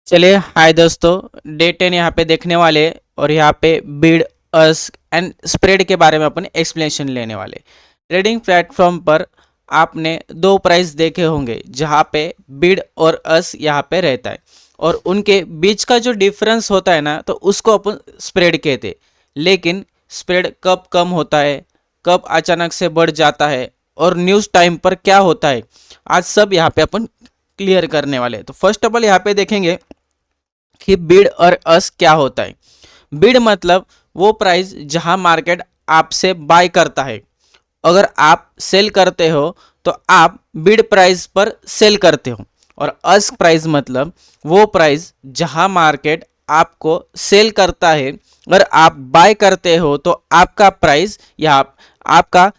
चलिए हाय दोस्तों, डे 10 यहाँ पे देखने वाले और यहाँ पे बिड अस्क एंड स्प्रेड के बारे में अपन एक्सप्लेनेशन लेने वाले। ट्रेडिंग प्लेटफॉर्म पर आपने दो प्राइस देखे होंगे जहाँ पे बिड और अस यहाँ पे रहता है और उनके बीच का जो डिफरेंस होता है ना, तो उसको अपन स्प्रेड कहते हैं। लेकिन स्प्रेड कब कम होता है, कब अचानक से बढ़ जाता है और न्यूज़ टाइम पर क्या होता है, आज सब यहाँ पे अपन क्लियर करने वाले हैं। तो फर्स्ट ऑफ ऑल यहाँ पे देखेंगे कि बिड और अस क्या होता है। बिड मतलब वो प्राइस जहां मार्केट आपसे बाय करता है। अगर आप सेल करते हो तो आप बिड प्राइस पर सेल करते हो। और अस प्राइस मतलब वो प्राइस जहां मार्केट आपको सेल करता है, अगर आप बाय करते हो तो आपका प्राइस यहाँ आपका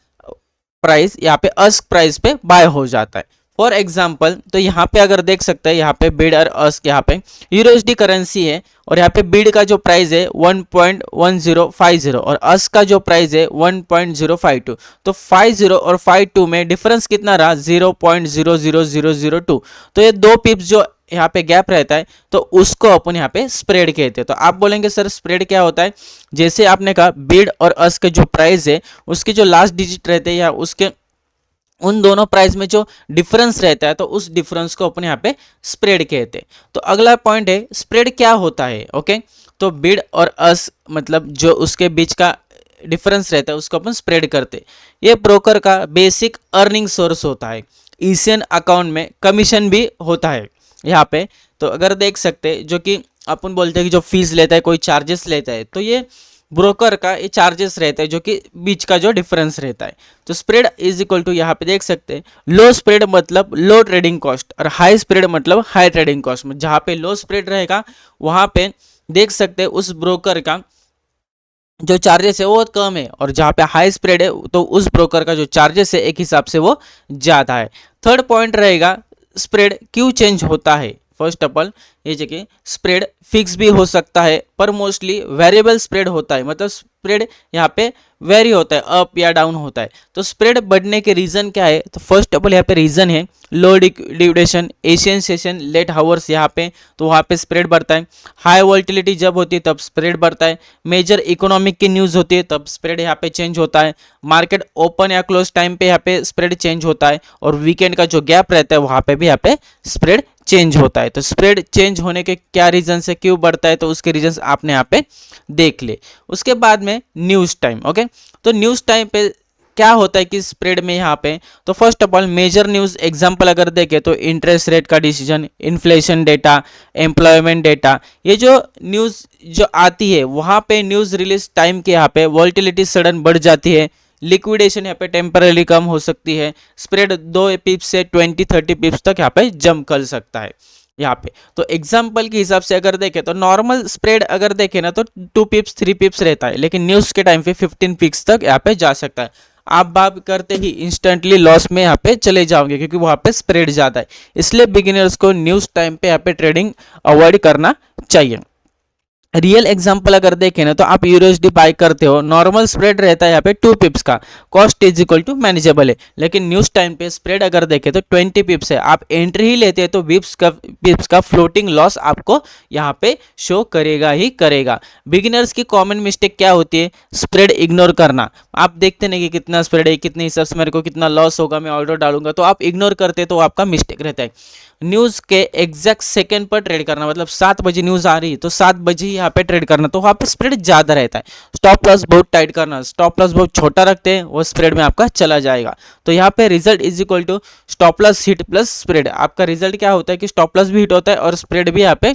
प्राइस यहाँ पे अस्क प्राइस पे बाय हो जाता है। फॉर एग्जाम्पल, तो यहाँ पे अगर देख सकते हैं, यहाँ पे बिड और अस्क यहाँ पे यूएसडी करेंसी है और यहाँ पे बिड का जो प्राइस है 1.1050 और अस्क का जो प्राइस है 1.052। तो 50 और 52 में डिफरेंस कितना रहा, 0.00002। तो ये दो पिप्स जो यहाँ पे गैप रहता है, तो उसको अपन यहाँ पे स्प्रेड कहते हैं। तो आप बोलेंगे सर स्प्रेड क्या होता है। जैसे आपने कहा बिड और अस्क के जो प्राइस है उसके जो लास्ट डिजिट रहते हैं या उसके उन दोनों प्राइस में जो डिफरेंस रहता है, तो उस डिफरेंस को अपन यहाँ पे स्प्रेड कहते हैं। तो अगला पॉइंट है स्प्रेड क्या होता है। ओके, तो बिड और अस मतलब जो उसके बीच का डिफरेंस रहता है उसको अपन स्प्रेड करते हैं। ये ब्रोकर का बेसिक अर्निंग सोर्स होता है। ईसीएन अकाउंट में कमीशन भी होता है यहाँ पे। तो अगर देख सकते हैं, जो कि अपन बोलते हैं कि जो फीस लेता है, कोई चार्जेस लेता है, तो ये ब्रोकर का ये चार्जेस रहता है जो कि बीच का जो डिफरेंस रहता है। तो स्प्रेड इज इक्वल टू यहाँ पे देख सकते हैं, लो स्प्रेड मतलब लो ट्रेडिंग कॉस्ट और हाई स्प्रेड मतलब हाई ट्रेडिंग कॉस्ट। जहाँ पे लो स्प्रेड रहेगा वहाँ पे देख सकते हैं उस ब्रोकर का जो चार्जेस है वो कम है, और जहाँ पे हाई स्प्रेड है तो उस ब्रोकर का जो चार्जेस है एक हिसाब से वो ज़्यादा है। थर्ड पॉइंट रहेगा स्प्रेड क्यों चेंज होता है। फर्स्ट ऑफ ऑल ये जगह स्प्रेड फिक्स भी हो सकता है पर मोस्टली वेरिएबल स्प्रेड होता है, मतलब स्प्रेड यहाँ पे वेरी होता है, अप या डाउन होता है। तो स्प्रेड बढ़ने के रीज़न क्या है, तो फर्स्ट ऑफ ऑल यहाँ पे रीज़न है low duration, Asian session, late hours यहाँ पे, तो वहाँ पे स्प्रेड बढ़ता है। हाई वोल्टिलिटी जब होती है तब स्प्रेड बढ़ता है। मेजर इकोनॉमिक की न्यूज़ होती है तब स्प्रेड यहाँ पे चेंज होता है। मार्केट ओपन या क्लोज टाइम पे यहाँ पे स्प्रेड चेंज होता है, और वीकेंड का जो गैप रहता है वहाँ पे भी यहाँ पे स्प्रेड चेंज होता है। तो स्प्रेड चेंज होने के क्या रीजन से क्यों बढ़ता है, तो उसके रीजन आपने यहाँ पे देख ले। उसके बाद में न्यूज़ टाइम। ओके, तो न्यूज़ टाइम पे क्या होता है कि स्प्रेड में यहाँ पे, तो first of all major news example अगर देखें तो इंटरेस्ट रेट का decision, inflation data, employment data, ये जो न्यूज़ जो आती है वहाँ पे न्यूज़ रिलीज टाइम के यहाँ पे वॉल्टिलिटी सडन बढ़ जाती है। लिक्विडेशन यहाँ पे टेम्पररी कम हो सकती है। स्प्रेड 2 पिप्स से 20-30 पिप्स तक यहाँ पे जंप कर सकता है यहाँ पे। तो एग्जाम्पल के हिसाब से अगर देखें तो नॉर्मल स्प्रेड अगर देखें ना तो 2 पिप्स 3 पिप्स रहता है, लेकिन न्यूज़ के टाइम पे 15 पिप्स तक यहाँ पे जा सकता है। आप बात करते ही इंस्टेंटली लॉस में यहाँ पे चले जाओगे क्योंकि वहाँ पे स्प्रेड ज़्यादा है। इसलिए बिगिनर्स को न्यूज़ टाइम पे यहाँ पे ट्रेडिंग अवॉइड करना चाहिए। रियल एग्जांपल अगर देखें ना तो आप यूएसडी बाय करते हो, नॉर्मल स्प्रेड रहता है यहाँ पे 2 पिप्स का, cost is equal to manageable है। लेकिन न्यूज़ टाइम पे स्प्रेड अगर देखें तो 20 पिप्स है, आप एंट्री ही लेते हैं तो पिप्स का फ्लोटिंग लॉस आपको यहाँ पे शो करेगा ही करेगा। बिगिनर्स की कॉमन मिस्टेक क्या होती है, स्प्रेड इग्नोर करना। आप देखते नहीं कि कितना स्प्रेड है, कितने हिसाब से मेरे को कितना लॉस होगा, मैं ऑर्डर डालूंगा, तो आप इग्नोर करते तो आपका मिस्टेक रहता है। न्यूज़ के एग्जैक्ट सेकंड पर ट्रेड करना, मतलब 7 बजे न्यूज़ आ रही है तो 7 बजे ही यहाँ पे ट्रेड करना, तो वहाँ पे स्प्रेड ज़्यादा रहता है। स्टॉप लॉस बहुत टाइट करना, स्टॉप लॉस बहुत छोटा रखते हैं, वो स्प्रेड में आपका चला जाएगा। तो यहाँ पे result is equal to stop loss hit plus spread. आपका रिजल्ट क्या होता है कि स्टॉप लॉस भी हिट होता है और स्प्रेड भी यहाँ पे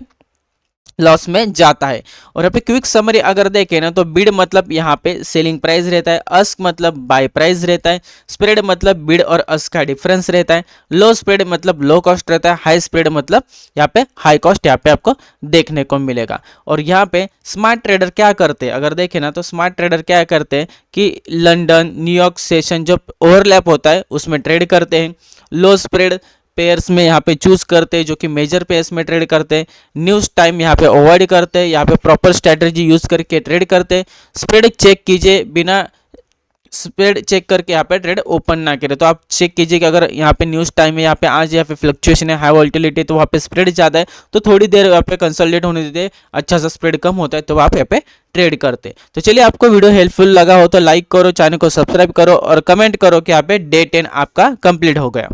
लॉस में जाता है। और यहाँ पे क्विक समरी अगर देखें ना तो बिड मतलब यहाँ पे सेलिंग प्राइस रहता है, अस्क मतलब बाय प्राइस रहता है, स्प्रेड मतलब बिड और अस्क का डिफरेंस रहता है, लो स्प्रेड मतलब लो कॉस्ट रहता है, हाई स्प्रेड मतलब यहाँ पे हाई कॉस्ट यहाँ पे आपको देखने को मिलेगा। और यहाँ पे स्मार्ट ट्रेडर क्या करते हैं, अगर देखें ना तो स्मार्ट ट्रेडर क्या करते हैं कि लंदन न्यूयॉर्क सेशन जो ओवरलैप होता है उसमें ट्रेड करते हैं। लो स्प्रेड पेयर्स में यहाँ पे चूज करते हैं जो कि मेजर पेयर्स में ट्रेड करते हैं। न्यूज़ टाइम यहाँ पे अवॉइड करते हैं, यहाँ पे प्रॉपर स्ट्रेटजी यूज करके ट्रेड करते हैं। स्प्रेड चेक कीजिए बिना स्प्रेड चेक करके यहाँ पे ट्रेड ओपन ना करें। तो आप चेक कीजिए कि अगर यहाँ पे न्यूज़ टाइम है, यहाँ पे आज यहाँ पे फ्लक्चुएशन है, हाई वोलेटिलिटी, तो वहाँ पे स्प्रेड ज़्यादा है तो थोड़ी देर यहाँ पे कंसोलिडेट होने देते, अच्छा सा स्प्रेड कम होता है तो आप यहाँ पे ट्रेड करते। तो चलिए, आपको वीडियो हेल्पफुल लगा हो तो लाइक करो, चैनल को सब्सक्राइब करो और कमेंट करो कि यहाँ पे डे 10 आपका कंप्लीट हो गया।